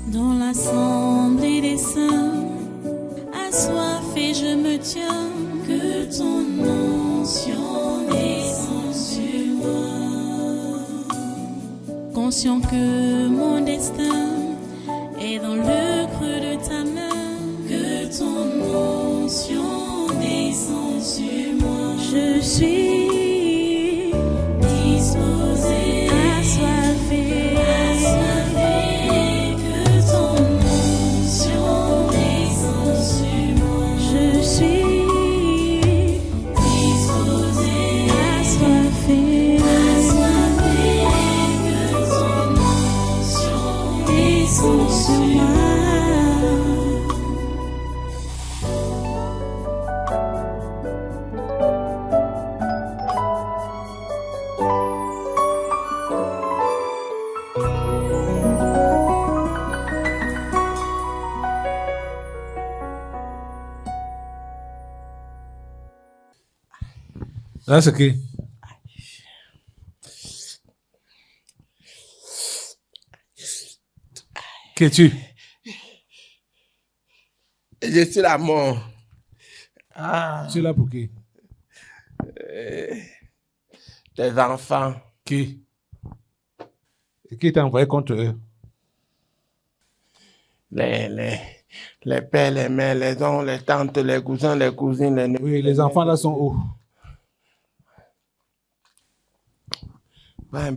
Dans l'assemblée des saints, assoiffé je me tiens, que ton onction descende sur moi. Conscient que mon destin est dans le creux de ta main, que ton onction descende sur moi. Je suis disposé, assoiffé, que ton onction descende sur moi. Je suis disposé, assoiffé, que ton onction descende sur moi. Là, c'est qui? Qui es-tu? Je suis la mort. Tu es là pour qui? Tes enfants. Qui? Et qui t'a envoyé contre eux? Les pères, les mères, les oncles, les tantes, les cousins, les cousines, les neveux. Oui, les enfants là sont où? Pas un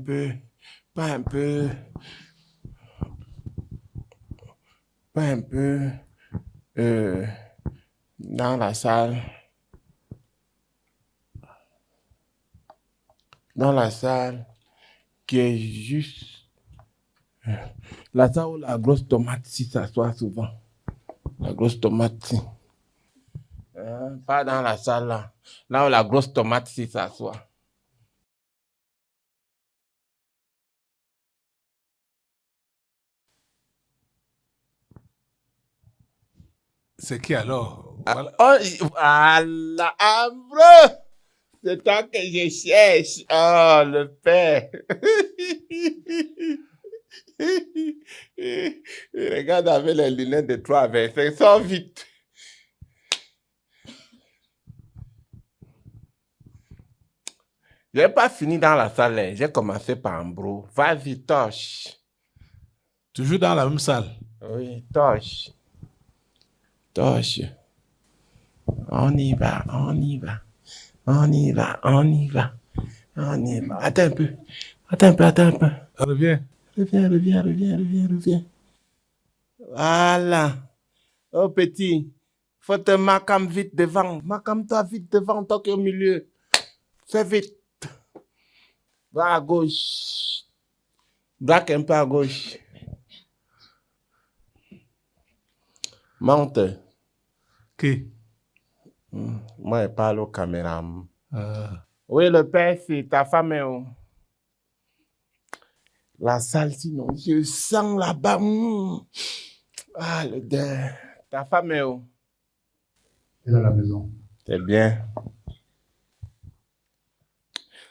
peu. Dans la salle. Dans la salle qui est juste la salle où la grosse tomate si s'assoit souvent. La grosse tomate si. Pas dans la salle là. Là où la grosse tomate si s'assoit. C'est qui alors? Voilà. Voilà, Ambre! C'est toi que je cherche. Oh, le père. Regarde avec les lunettes de 3,25. Sors vite. Je n'ai pas fini dans la salle. J'ai commencé par Ambro. Vas-y, torche. Toujours dans la même salle. Oui, torche. Torche. On y va. Attends un peu. Reviens. Reviens. Voilà. Oh, petit. Faut te macam vite devant. Macam-toi vite devant, toi qui es au milieu. Fais vite. Va à gauche. Braque un peu à gauche. Monte. Qui? Moi, je parle aux caméras. Ah. Oui, le père, c'est ta femme est où? La salle, sinon, je sens là-bas. Ah, le dé. Ta femme est où? Elle est à la maison. C'est bien.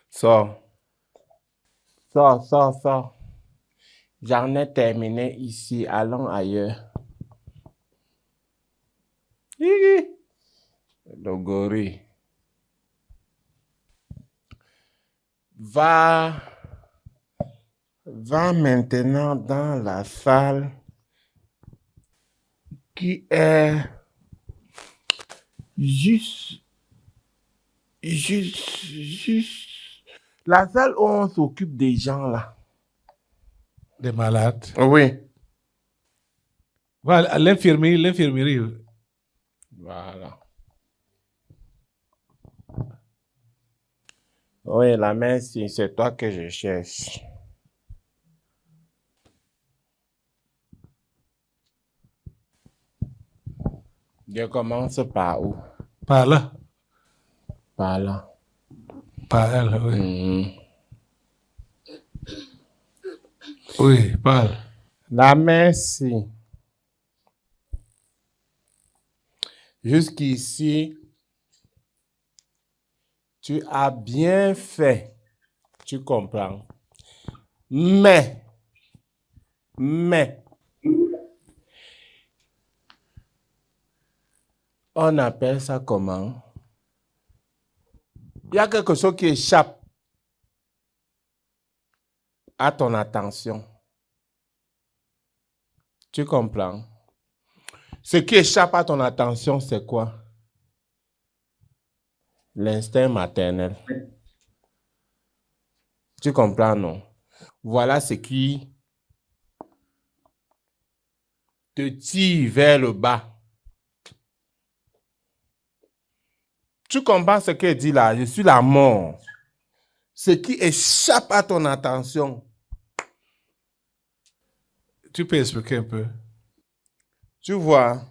Sors. J'en ai terminé ici. Allons ailleurs. Le gorille. Va maintenant dans la salle qui est juste la salle où on s'occupe des gens là. Des malades. Oui. Voilà, l'infirmerie. Voilà. Oui, la main, c'est toi que je cherche. Je commence par où? Par là. Par là. Par elle, oui. Oui, parle. La merci. Jusqu'ici, tu as bien fait. Tu comprends. Mais, On appelle ça comment? Il y a quelque chose qui échappe à ton attention. Tu comprends? Ce qui échappe à ton attention, c'est quoi? L'instinct maternel. Tu comprends, non? Voilà ce qui te tire vers le bas. Tu comprends ce qu'elle dit là? Je suis la mort. Ce qui échappe à ton attention. Tu peux expliquer un peu? Tu vois,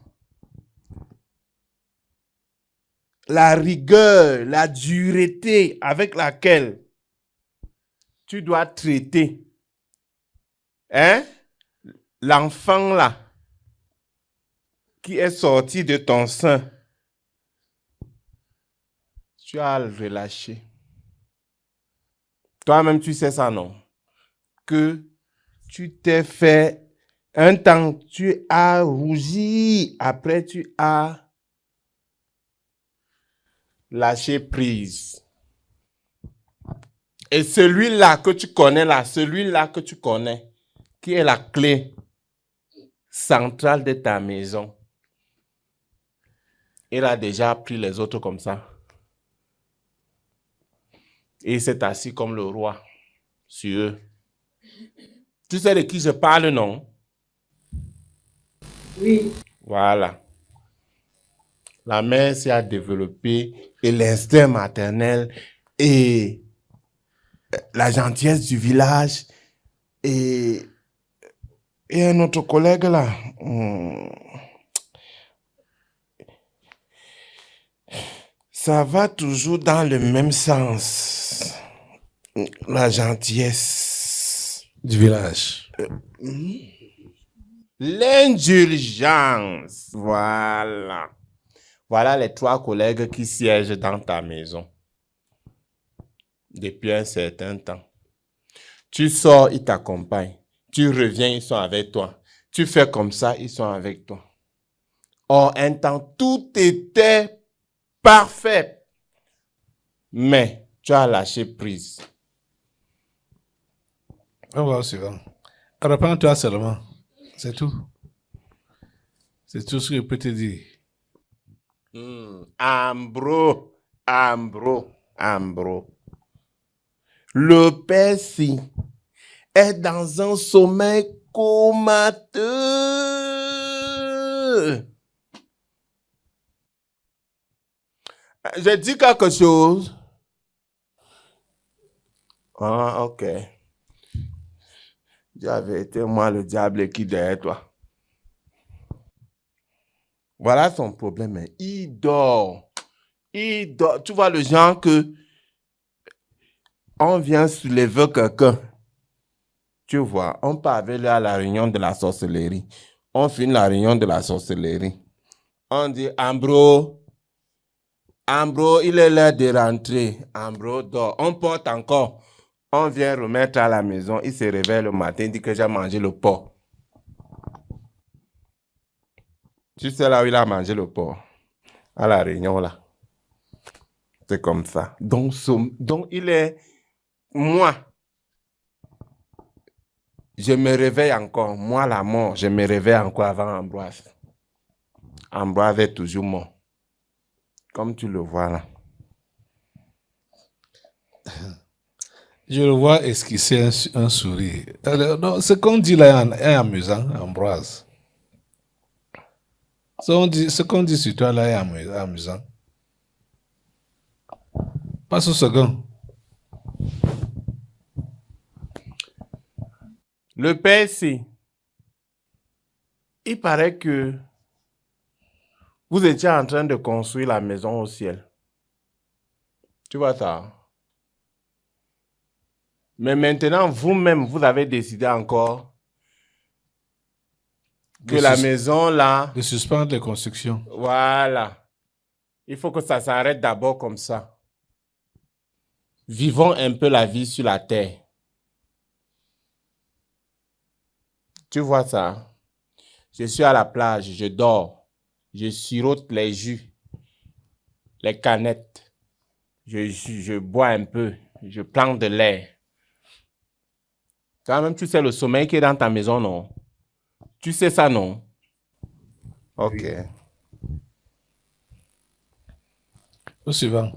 la rigueur, la dureté avec laquelle tu dois traiter l'enfant là qui est sorti de ton sein, tu as le relâché. Toi-même, tu sais ça, non? Que tu t'es fait un temps, tu as rougi, après tu as lâché prise. Et celui-là que tu connais là, qui est la clé centrale de ta maison, il a déjà pris les autres comme ça. Et il s'est assis comme le roi sur eux. Tu sais de qui je parle, non? Oui. Voilà. La mère s'est développée et l'instinct maternel et la gentillesse du village et un autre collègue là. Ça va toujours dans le même sens. La gentillesse Du village. L'indulgence. Voilà. Voilà les 3 collègues qui siègent dans ta maison depuis un certain temps. Tu sors, ils t'accompagnent. Tu reviens, ils sont avec toi. Tu fais comme ça, ils sont avec toi. Or, un temps, tout était parfait. Mais tu as lâché prise. On va au suivant. Reprends-toi seulement. C'est tout. C'est tout ce que je peux te dire. Ambro. Le Percy est dans un sommeil comateux. J'ai dit quelque chose. Ah, ok. J'avais été moi le diable qui derrière toi. Voilà son problème. Hein. Il dort. Tu vois le genre que on vient soulever quelqu'un. Tu vois, on part avec lui à la réunion de la sorcellerie. On finit la réunion de la sorcellerie. On dit, Ambro, il est l'heure de rentrer. Ambro dort. On porte encore. On vient remettre à la maison. Il se réveille le matin, il dit que j'ai mangé le porc. Tu sais là où il a mangé le porc? À la réunion là. C'est comme ça. Donc il est... Moi, je me réveille encore. Moi, la mort, je me réveille encore avant Ambroise. Ambroise est toujours mort. Comme tu le vois là. Je le vois esquisser un sourire. Non, ce qu'on dit là est amusant, Ambroise. Ce qu'on dit sur toi là est amusant. Passe au second. Le PC, il paraît que vous étiez en train de construire la maison au ciel. Tu vois ça? Mais maintenant, vous-même, vous avez décidé encore que la maison là... De suspendre les constructions. Voilà. Il faut que ça s'arrête d'abord comme ça. Vivons un peu la vie sur la terre. Tu vois ça? Je suis à la plage, je dors. Je sirote les jus les canettes. Je bois un peu. Je prends de l'air. Quand même, tu sais le sommeil qui est dans ta maison, non? Tu sais ça, non? Ok. Au suivant.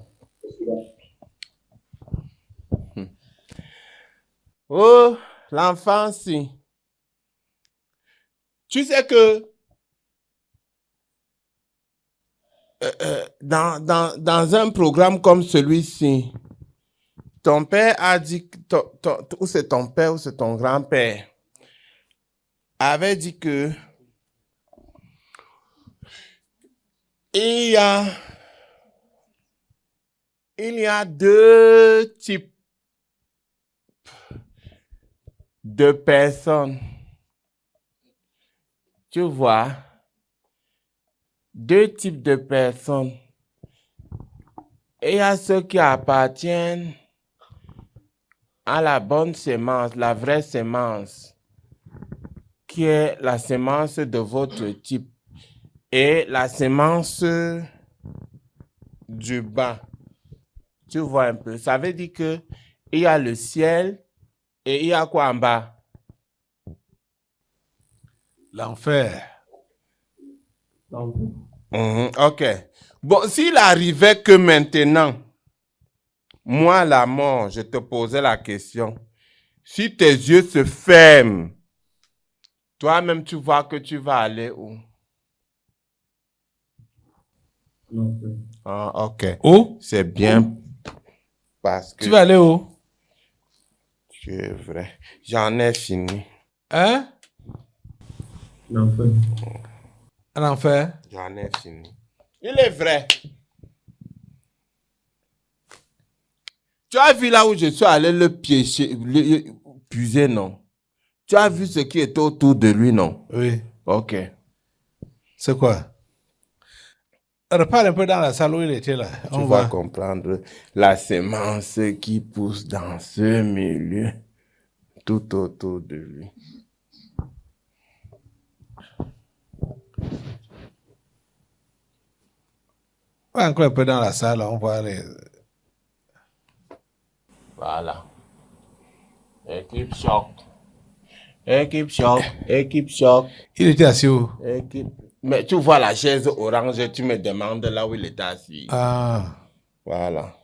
Oh, l'enfance. Tu sais que dans un programme comme celui-ci, ton père a dit, ou c'est ton père ou c'est ton grand-père, avait dit que il y a deux types de personnes. Tu vois, deux types de personnes. Et il y a ceux qui appartiennent à la bonne sémence, la vraie sémence, qui est la sémence de votre type, et la sémence du bas. Tu vois un peu. Ça veut dire que il y a le ciel et il y a quoi en bas? L'enfer. Ok. Bon, s'il arrivait que maintenant, moi, la mort, je te posais la question. Si tes yeux se ferment, toi-même, tu vois que tu vas aller où? Ah, ok. Où? C'est bien parce que Tu vas aller où? c'est vrai. J'en ai fini. Hein? L'enfer. Un enfer? J'en ai fini. Il est vrai. Tu as vu là où je suis allé le piéger, le puiser, non? Tu as vu ce qui était autour de lui, non? Oui. Ok. C'est quoi? Reparle un peu dans la salle où il était là. Tu On vas va. comprendre la sémence qui pousse dans ce milieu, tout autour de lui. Va encore un peu dans la salle, on va aller. Voilà. Équipe choc. Équipe choc. Équipe choc. Il était assis où? Équipe. Mais tu vois la chaise orange, tu me demandes là où il était assis. Ah. Voilà.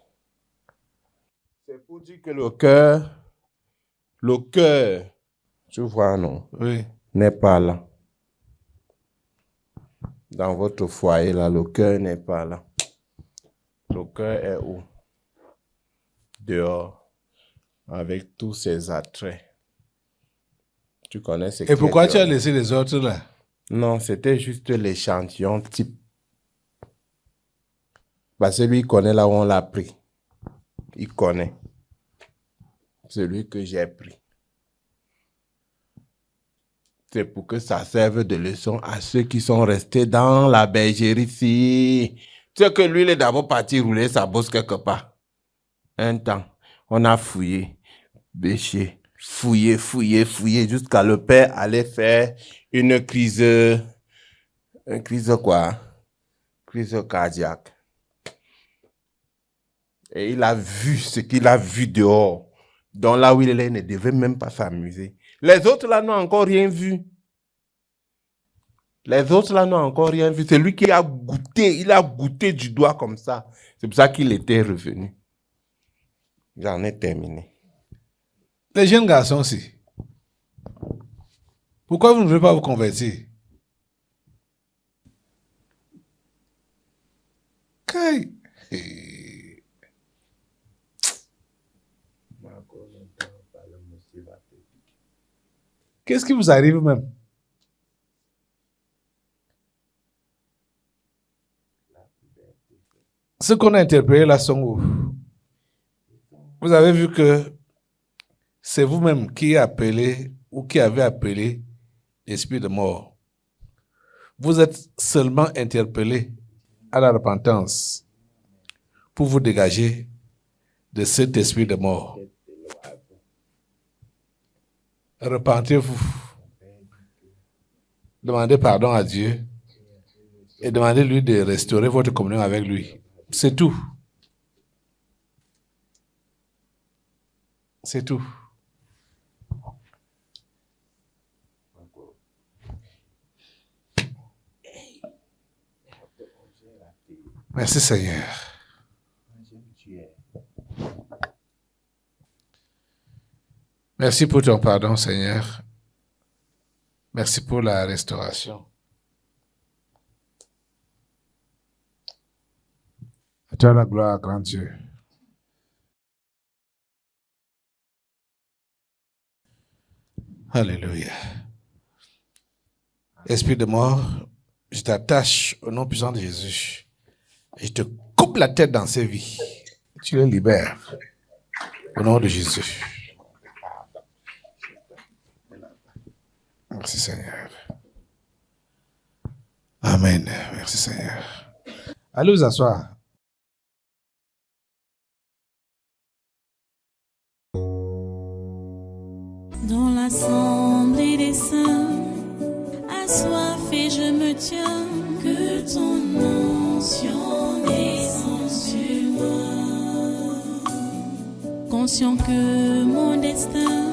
C'est pour dire que le cœur, tu vois, non, Oui. n'est pas là. Dans votre foyer, là, le cœur n'est pas là. Le cœur est où? Dehors, avec tous ses attraits. Tu connais ce qui Et pourquoi est tu as dehors? laissé les autres là? Non, c'était juste l'échantillon type. Parce que lui, il connaît là où on l'a pris. Il connaît. Celui que j'ai pris. C'est pour que ça serve de leçon à ceux qui sont restés dans la bergerie ici. Tu sais que lui, il est d'abord parti rouler sa bosse quelque part. Un temps, on a fouillé, bêché, fouillé, jusqu'à le père aller faire une crise quoi? Crise cardiaque. Et il a vu ce qu'il a vu dehors. Donc là où il est, il ne devait même pas s'amuser. Les autres là n'ont encore rien vu. Les autres là n'ont encore rien vu. C'est lui qui a goûté. Il a goûté du doigt comme ça. C'est pour ça qu'il était revenu. J'en ai terminé. Les jeunes garçons aussi. Pourquoi vous ne voulez pas vous convertir? Kai. Qu'est-ce qui vous arrive même? Ce qu'on a interprété là sont où? Vous avez vu que c'est vous-même qui appelez ou qui avez appelé l'esprit de mort. Vous êtes seulement interpellé à la repentance pour vous dégager de cet esprit de mort. Repentez-vous. Demandez pardon à Dieu et demandez-lui de restaurer votre communion avec lui. C'est tout. C'est tout. Merci Seigneur. Merci pour ton pardon Seigneur. Merci pour la restauration. À toi la gloire, grand Dieu. Alléluia. Esprit de mort, je t'attache au nom puissant de Jésus. Et je te coupe la tête dans ces vies. Tu les libères. Au nom de Jésus. Merci Seigneur. Amen. Merci Seigneur. Allez vous asseoir. Dans l'assemblée des saints, assoiffé je me tiens, que ton onction descende sur moi. Conscient que mon destin